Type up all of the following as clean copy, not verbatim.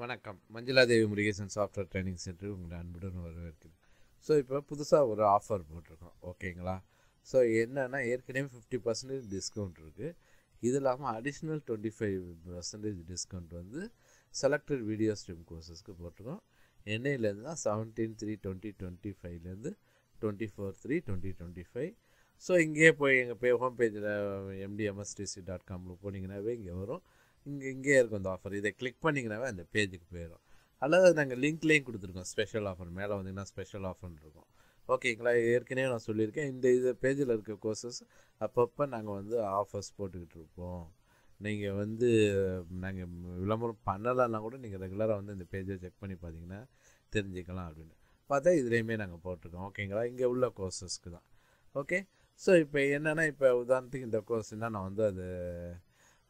வணக்கம். Manjula Devi Murugesan software training centre உங்களை அன்புடன் வரவேற்கிறேன். ஸோ இப்போ புதுசாக ஒரு ஆஃபர் போட்டிருக்கோம், ஓகேங்களா? ஸோ என்னென்னா ஏற்கனவே 50% டிஸ்கவுண்ட் இருக்குது. இது இல்லாமல் அடிஷ்னல் 25% டிஸ்கவுண்ட் வந்து செலக்டட் வீடியோ ஸ்ட்ரீம் கோர்சஸ்க்கு போட்டிருக்கோம். என்னையிலேருந்து தான் 17/3/2025லேருந்து 24/3/2025. ஸோ இங்கேயே போய் எங்கள் ஹோம் பேஜில் mdmstc.comல போனீங்கன்னாவே இங்கே வரும். இங்கே இருக்கும் இந்த ஆஃபர். இதை கிளிக் பண்ணிங்கனாவே அந்த பேஜுக்கு போயிடும். அல்லது நாங்கள் லிங்க்லேயும் கொடுத்துருக்கோம், ஸ்பெஷல் ஆஃபர். மேலே வந்தீங்கன்னா ஸ்பெஷல் ஆஃபர்னு இருக்கும், ஓகேங்களா? ஏற்கனவே நான் சொல்லியிருக்கேன், இது பேஜில் இருக்க கோர்சஸ் அப்பப்போ நாங்கள் வந்து ஆஃபர்ஸ் போட்டுக்கிட்டு இருப்போம். நீங்கள் வந்து நாங்கள் விளம்பரம் பண்ணலைன்னா கூட நீங்கள் ரெகுலராக வந்து இந்த பேஜை செக் பண்ணி பார்த்தீங்கன்னா தெரிஞ்சுக்கலாம் அப்படின்னு பார்த்தா இதுலேயுமே நாங்கள் போட்டிருக்கோம், ஓகேங்களா? இங்கே உள்ள கோர்சஸ்க்கு தான், ஓகே. ஸோ இப்போ என்னென்னா, இப்போ உதாரணத்துக்கு இந்த கோர்ஸ்னால் நான் வந்து அது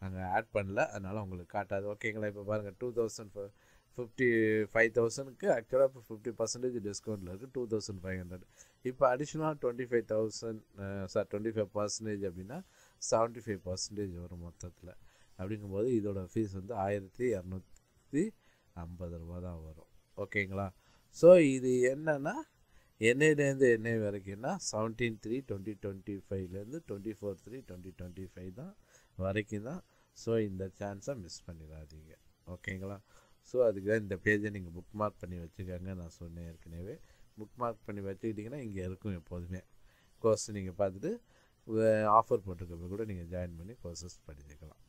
நாங்கள் ஆட் பண்ணல, அதனால் உங்களுக்கு காட்டாது, ஓகேங்களா? இப்போ பாருங்கள், 55,000க்கு ஆக்சுவலாக இப்போ 50% டிஸ்கவுண்ட்டில் இருக்குது, 2,500. இப்போ அடிஷ்னலாக 25% அப்படின்னா 75% வரும் மொத்தத்தில். அப்படிங்கும்போது இதோட ஃபீஸ் வந்து 1,250 ரூபா தான் வரும், ஓகேங்களா? ஸோ இது என்னென்னா என்னையிலேருந்து என்னை வரைக்கும்னா 17/3/2025லேருந்து 24/3/2025 தான் வரைக்கும் தான். ஸோ இந்த சான்ஸை மிஸ் பண்ணிடாதீங்க, ஓகேங்களா? ஸோ அதுக்கு தான் இந்த பேஜை நீங்கள் புக் மார்க் பண்ணி வச்சுக்கோங்க. நான் சொன்னேன் ஏற்கனவே, புக் மார்க் பண்ணி வச்சுக்கிட்டிங்கன்னா இங்கே இருக்கும் எப்போதுமே. கோர்ஸ் நீங்கள் பார்த்துட்டு ஆஃபர் போட்டிருக்கப்ப கூட நீங்கள் ஜாயின் பண்ணி கோர்சஸ் படிச்சுக்கலாம்.